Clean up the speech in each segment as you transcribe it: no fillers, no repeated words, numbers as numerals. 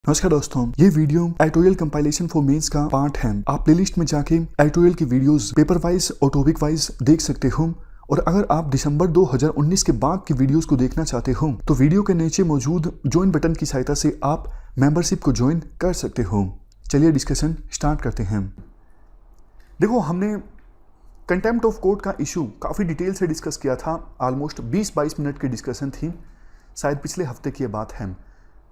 नमस्कार दोस्तों, ये video editorial compilation for mains का पार्ट है। आप प्लेलिस्ट में जाके एडिटोरियल की वीडियोस पेपर वाइज और टॉपिक वाइज देख सकते हो। और अगर आप दिसंबर 2019 के बाद की वीडियोस को देखना चाहते हो तो वीडियो के नीचे मौजूद ज्वाइन बटन की सहायता से आप मेंबरशिप को ज्वाइन कर सकते हो। चलिए डिस्कशन स्टार्ट करते हैं। देखो, हमने कंटेम्प्ट ऑफ कोर्ट का इशू काफ़ी डिटेल से डिस्कस किया था। ऑलमोस्ट 20-22 मिनट की डिस्कशन थी, शायद पिछले हफ्ते की बात है।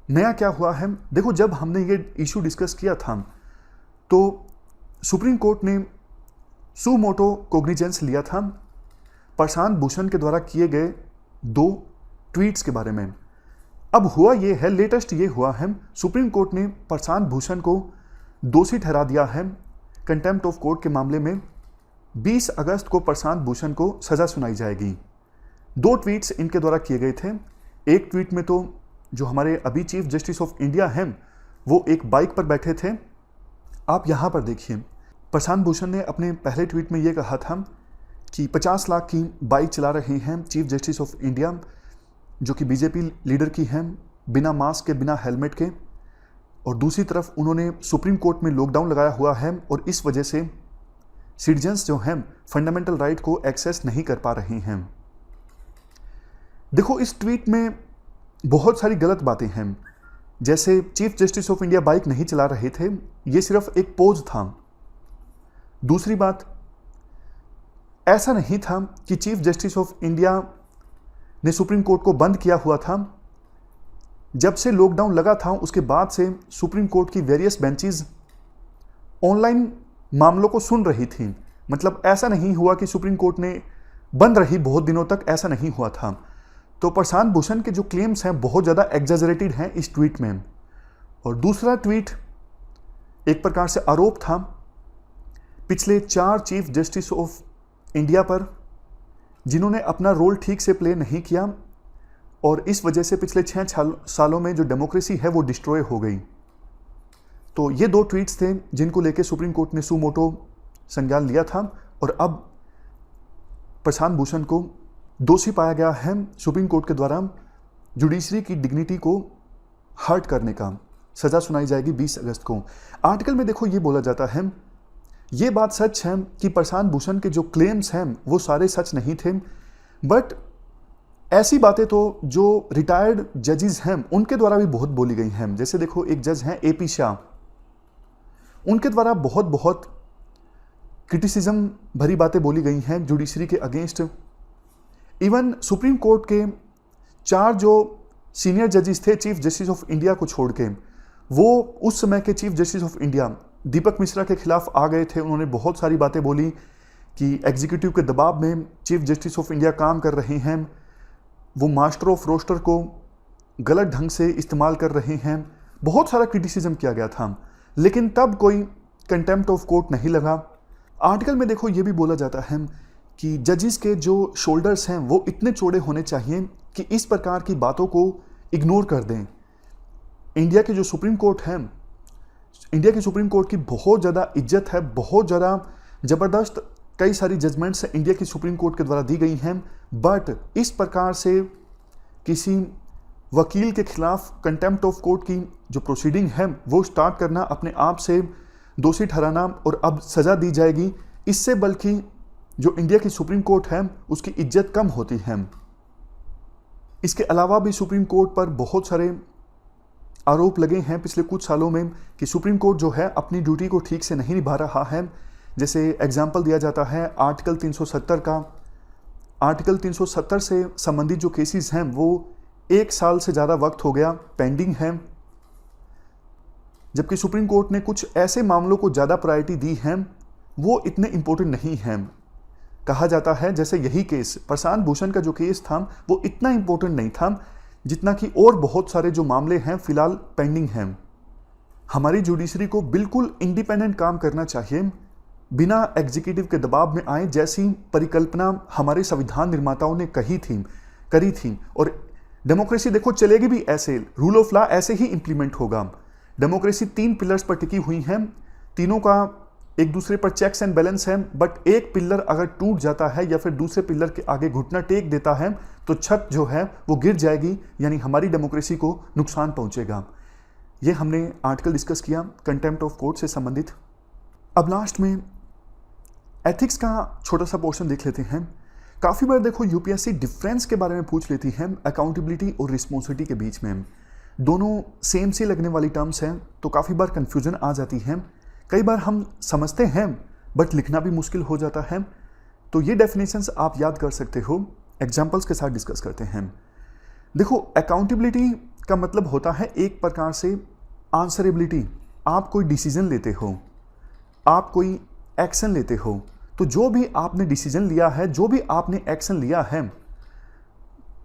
नया क्या हुआ है, देखो, जब हमने ये इशू डिस्कस किया था तो सुप्रीम कोर्ट ने सुमोटो कोग्निजेंस लिया था प्रशांत भूषण के द्वारा किए गए 2 ट्वीट्स के बारे में। अब हुआ ये है, लेटेस्ट ये हुआ है, सुप्रीम कोर्ट ने प्रशांत भूषण को दोषी ठहरा दिया है कंटेम्प्ट ऑफ कोर्ट के मामले में। 20 अगस्त को प्रशांत भूषण को सजा सुनाई जाएगी। 2 ट्वीट्स इनके द्वारा किए गए थे। एक ट्वीट में तो जो हमारे अभी चीफ जस्टिस ऑफ इंडिया हैं वो एक बाइक पर बैठे थे। आप यहाँ पर देखिए, प्रशांत भूषण ने अपने पहले ट्वीट में ये कहा था कि 50 लाख की बाइक चला रहे हैं चीफ जस्टिस ऑफ इंडिया, जो कि बीजेपी लीडर की हैं, बिना मास्क के, बिना हेलमेट के। और दूसरी तरफ उन्होंने सुप्रीम कोर्ट में लॉकडाउन लगाया हुआ है और इस वजह से सिटीजन्स जो हैं फंडामेंटल राइट को एक्सेस नहीं कर पा रहे हैं। देखो, इस ट्वीट में बहुत सारी गलत बातें हैं। जैसे chief justice of India bike नहीं चला रहे थे, ये सिर्फ एक पोज था। दूसरी बात, ऐसा नहीं था कि चीफ जस्टिस ऑफ इंडिया ने सुप्रीम कोर्ट को बंद किया हुआ था। जब से लॉकडाउन लगा था उसके बाद से सुप्रीम कोर्ट की वेरियस बेंचेस ऑनलाइन मामलों को सुन रही थी। मतलब ऐसा नहीं हुआ कि सुप्रीम कोर्ट ने बंद रही बहुत दिनों तक, ऐसा नहीं हुआ था। तो प्रशांत भूषण के जो क्लेम्स हैं बहुत ज़्यादा एग्जैजरेटेड हैं इस ट्वीट में। और दूसरा ट्वीट एक प्रकार से आरोप था पिछले 4 चीफ जस्टिस ऑफ इंडिया पर, जिन्होंने अपना रोल ठीक से प्ले नहीं किया और इस वजह से पिछले 6 सालों में जो डेमोक्रेसी है वो डिस्ट्रॉय हो गई। तो ये 2 ट्वीट्स थे जिनको लेके सुप्रीम कोर्ट ने सुमोटो संज्ञान लिया था और अब प्रशांत भूषण को दोषी पाया गया है सुप्रीम कोर्ट के द्वारा जुडिशरी की डिग्निटी को हर्ट करने का। सजा सुनाई जाएगी 20 अगस्त को। आर्टिकल में देखो ये बोला जाता है, ये बात सच है कि प्रशांत भूषण के जो क्लेम्स हैं वो सारे सच नहीं थे, बट ऐसी बातें तो जो रिटायर्ड जजेस हैं उनके द्वारा भी बहुत बोली गई हैं। जैसे देखो, एक जज हैं AP शाह, उनके द्वारा बहुत क्रिटिसिज्म भरी बातें बोली गई हैं जुडिशरी के अगेंस्ट। इवन सुप्रीम कोर्ट के 4 जो सीनियर जजेस थे चीफ जस्टिस ऑफ इंडिया को छोड़ के, वो उस समय के चीफ जस्टिस ऑफ इंडिया दीपक मिश्रा के खिलाफ आ गए थे। उन्होंने बहुत सारी बातें बोली कि एग्जीक्यूटिव के दबाव में चीफ जस्टिस ऑफ इंडिया काम कर रहे हैं, वो मास्टर ऑफ रोस्टर को गलत ढंग से इस्तेमाल कर रहे हैं। बहुत सारा क्रिटिसिज्म किया गया था, लेकिन तब कोई कंटेम्प्ट ऑफ कोर्ट नहीं लगा। आर्टिकल में देखो ये भी बोला जाता है कि जजेस के जो शोल्डर्स हैं वो इतने चौड़े होने चाहिए कि इस प्रकार की बातों को इग्नोर कर दें। इंडिया के जो सुप्रीम कोर्ट है, इंडिया की सुप्रीम कोर्ट की बहुत ज़्यादा इज्जत है, बहुत ज़्यादा ज़बरदस्त कई सारी जजमेंट्स इंडिया की सुप्रीम कोर्ट के द्वारा दी गई हैं। बट इस प्रकार से किसी वकील के खिलाफ कंटेम्प्ट ऑफ कोर्ट की जो प्रोसीडिंग है वो स्टार्ट करना, अपने आप से दोषी ठहराना और अब सज़ा दी जाएगी, इससे बल्कि जो इंडिया की सुप्रीम कोर्ट है उसकी इज्जत कम होती है। इसके अलावा भी सुप्रीम कोर्ट पर बहुत सारे आरोप लगे हैं पिछले कुछ सालों में कि सुप्रीम कोर्ट जो है अपनी ड्यूटी को ठीक से नहीं निभा रहा है। जैसे एग्जाम्पल दिया जाता है आर्टिकल 370 का। आर्टिकल 370 से संबंधित जो केसेस हैं वो 1 साल से ज़्यादा वक्त हो गया पेंडिंग है, जबकि सुप्रीम कोर्ट ने कुछ ऐसे मामलों को ज़्यादा प्रायोरिटी दी है वो इतने इम्पोर्टेंट नहीं हैं। कहा जाता है जैसे यही केस, प्रशांत भूषण का जो केस था वो इतना इंपॉर्टेंट नहीं था जितना कि और बहुत सारे जो मामले हैं फिलहाल पेंडिंग हैं। हमारी जुडिशरी को बिल्कुल इंडिपेंडेंट काम करना चाहिए, बिना एग्जीक्यूटिव के दबाव में आए, जैसी परिकल्पना हमारे संविधान निर्माताओं ने करी थी। और डेमोक्रेसी देखो चलेगी भी ऐसे, रूल ऑफ लॉ ऐसे ही इंप्लीमेंट होगा। डेमोक्रेसी 3 पिलर्स पर टिकी हुई है, तीनों का एक दूसरे पर चेक्स एंड बैलेंस है। बट एक पिलर अगर टूट जाता है या फिर दूसरे पिलर के आगे घुटना टेक देता है तो छत जो है वो गिर जाएगी, यानी हमारी डेमोक्रेसी को नुकसान पहुंचेगा। ये हमने आर्टिकल डिस्कस किया कंटेम्प्ट ऑफ कोर्ट से संबंधित। अब लास्ट में एथिक्स का छोटा सा पोर्शन देख लेते हैं। काफ़ी बार देखो यूपीएससी डिफरेंस के बारे में पूछ लेती है अकाउंटेबिलिटी और रिस्पॉन्सिबिलिटी के बीच में। दोनों सेम सी लगने वाली टर्म्स हैं तो काफ़ी बार कन्फ्यूजन आ जाती है। कई बार हम समझते हैं बट लिखना भी मुश्किल हो जाता है। तो ये डेफिनेशंस आप याद कर सकते हो, एग्जाम्पल्स के साथ डिस्कस करते हैं। देखो अकाउंटेबिलिटी का मतलब होता है एक प्रकार से आंसरेबिलिटी। आप कोई डिसीजन लेते हो, आप कोई एक्शन लेते हो, तो जो भी आपने डिसीजन लिया है, जो भी आपने एक्शन लिया है,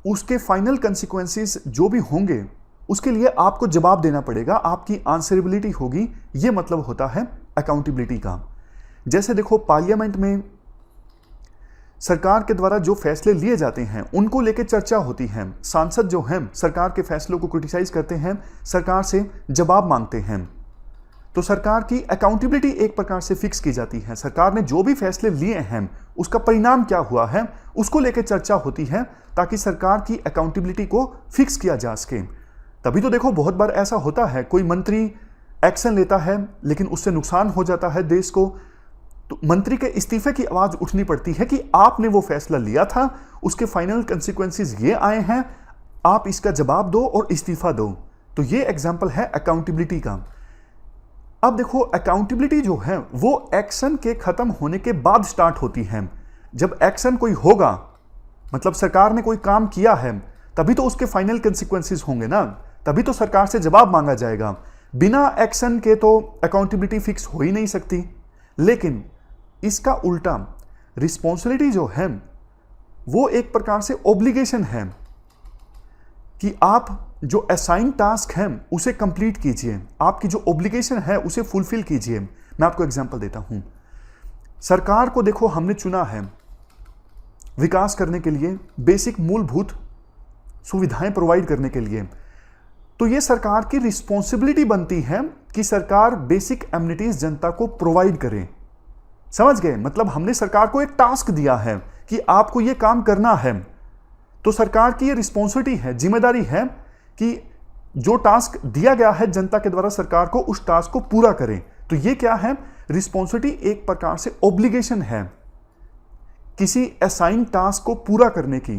उसके फाइनल कंसिक्वेंसेस जो भी होंगे उसके लिए आपको जवाब देना पड़ेगा, आपकी आंसरेबिलिटी होगी। ये मतलब होता है अकाउंटेबिलिटी का। जैसे देखो पार्लियामेंट में सरकार के द्वारा जो फैसले लिए जाते हैं उनको लेकर चर्चा होती है। सांसद जो हैं सरकार के फैसलों को क्रिटिसाइज करते हैं, सरकार से जवाब मांगते हैं। तो सरकार की अकाउंटेबिलिटी एक प्रकार से फिक्स की जाती है। सरकार ने जो भी फैसले लिए हैं उसका परिणाम क्या हुआ है उसको लेकर चर्चा होती है ताकि सरकार की अकाउंटेबिलिटी को फिक्स किया जा सके। तभी तो देखो बहुत बार ऐसा होता है कोई मंत्री एक्शन लेता है लेकिन उससे नुकसान हो जाता है देश को, तो मंत्री के इस्तीफे की आवाज उठनी पड़ती है कि आपने वो फैसला लिया था, उसके फाइनल कंसिक्वेंसेस ये आए हैं, आप इसका जवाब दो और इस्तीफा दो। तो ये एग्जाम्पल है अकाउंटेबिलिटी का। अब देखो अकाउंटेबिलिटी जो है वो एक्शन के खत्म होने के बाद स्टार्ट होती है। जब एक्शन कोई होगा मतलब सरकार ने कोई काम किया है तभी तो उसके फाइनल कंसिक्वेंसेस होंगे ना, तभी तो सरकार से जवाब मांगा जाएगा। बिना एक्शन के तो अकाउंटेबिलिटी फिक्स हो ही नहीं सकती। लेकिन इसका उल्टा रिस्पॉन्सिबिलिटी जो है वो एक प्रकार से ऑब्लिगेशन है कि आप जो असाइन टास्क है उसे कंप्लीट कीजिए, आपकी जो ऑब्लिगेशन है उसे फुलफिल कीजिए। मैं आपको एग्जांपल देता हूं। सरकार को देखो हमने चुना है विकास करने के लिए, बेसिक मूलभूत सुविधाएं प्रोवाइड करने के लिए, तो ये सरकार की रिस्पॉन्सिबिलिटी बनती है कि सरकार बेसिक एमिनिटीज जनता को प्रोवाइड करे। समझ गए? मतलब हमने सरकार को एक टास्क दिया है कि आपको ये काम करना है, तो सरकार की ये रिस्पॉन्सिबिलिटी है, जिम्मेदारी है कि जो टास्क दिया गया है जनता के द्वारा सरकार को उस टास्क को पूरा करें। तो ये क्या है? रिस्पॉन्सिबिलिटी एक प्रकार से ऑब्लिगेशन है किसी असाइन टास्क को पूरा करने की।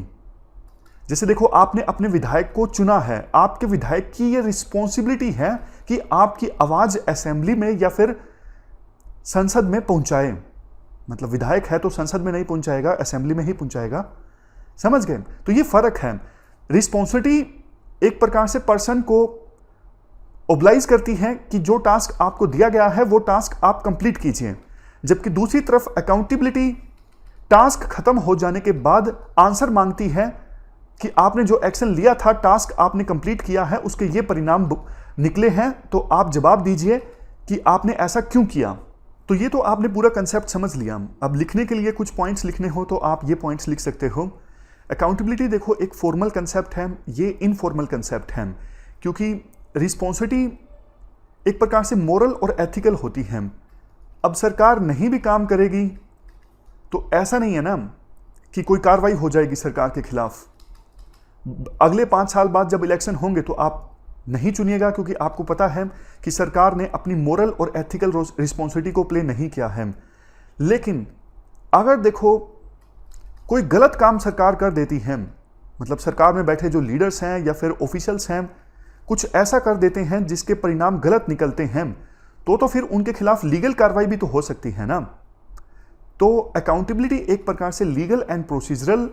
जैसे देखो आपने अपने विधायक को चुना है, आपके विधायक की ये रिस्पॉन्सिबिलिटी है कि आपकी आवाज असेंबली में या फिर संसद में पहुंचाए। मतलब विधायक है तो संसद में नहीं पहुंचाएगा, असेंबली में ही पहुंचाएगा। समझ गए? तो ये फर्क है। रिस्पॉन्सिबिलिटी एक प्रकार से पर्सन को ओब्लाइज करती है कि जो टास्क आपको दिया गया है वो टास्क आप कंप्लीट कीजिए, जबकि दूसरी तरफ अकाउंटेबिलिटी टास्क खत्म हो जाने के बाद आंसर मांगती है कि आपने जो एक्शन लिया था, टास्क आपने कंप्लीट किया है, उसके ये परिणाम निकले हैं, तो आप जवाब दीजिए कि आपने ऐसा क्यों किया। तो ये तो आपने पूरा कंसेप्ट समझ लिया। अब लिखने के लिए कुछ पॉइंट्स लिखने हो तो आप ये पॉइंट्स लिख सकते हो। अकाउंटेबिलिटी देखो एक फॉर्मल कंसेप्ट है, ये इनफॉर्मल कंसेप्ट है, क्योंकि रिस्पॉन्सिबिलिटी एक प्रकार से मोरल और एथिकल होती है। अब सरकार नहीं भी काम करेगी तो ऐसा नहीं है ना कि कोई कार्रवाई हो जाएगी सरकार के खिलाफ। अगले 5 साल बाद जब इलेक्शन होंगे तो आप नहीं चुनिएगा, क्योंकि आपको पता है कि सरकार ने अपनी मोरल और एथिकल रिस्पॉन्सिबिलिटी को प्ले नहीं किया है। लेकिन अगर देखो कोई गलत काम सरकार कर देती है, मतलब सरकार में बैठे जो लीडर्स हैं या फिर ऑफिशियल्स हैं कुछ ऐसा कर देते हैं जिसके परिणाम गलत निकलते हैं, तो फिर उनके खिलाफ लीगल कार्रवाई भी तो हो सकती है ना। तो अकाउंटेबिलिटी एक प्रकार से लीगल एंड प्रोसीजरल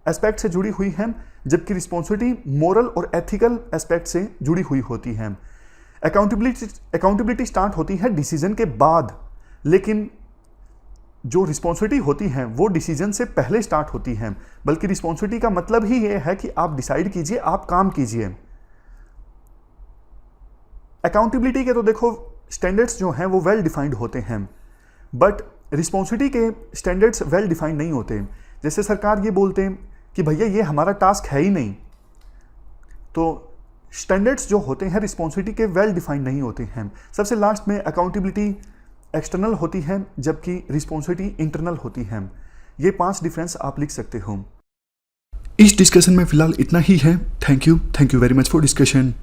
एस्पेक्ट से जुड़ी हुई है, जबकि रिस्पॉन्सिबिलिटी मोरल और एथिकल एस्पेक्ट से जुड़ी हुई होती है। अकाउंटेबिलिटी स्टार्ट होती है डिसीजन के बाद, लेकिन जो रिस्पॉन्सिबिलिटी होती है वो डिसीजन से पहले स्टार्ट होती है। बल्कि रिस्पॉन्सिबिलिटी का मतलब ही ये है कि आप डिसाइड कीजिए, आप काम कीजिए। अकाउंटेबिलिटी के तो देखो स्टैंडर्ड्स जो हैं वो वेल डिफाइंड होते हैं, बट रिस्पॉन्सिबिलिटी के स्टैंडर्ड्स वेल डिफाइंड नहीं होते। जैसे सरकार ये बोलते हैं कि भैया ये हमारा टास्क है ही नहीं, तो स्टैंडर्ड्स जो होते हैं रिस्पॉन्सिबिलिटी के वेल डिफाइंड नहीं होते हैं। सबसे लास्ट में अकाउंटेबिलिटी एक्सटर्नल होती है जबकि रिस्पॉन्सिबिलिटी इंटरनल होती है। ये 5 डिफरेंस आप लिख सकते हो। इस डिस्कशन में फिलहाल इतना ही है। Thank you very much for discussion.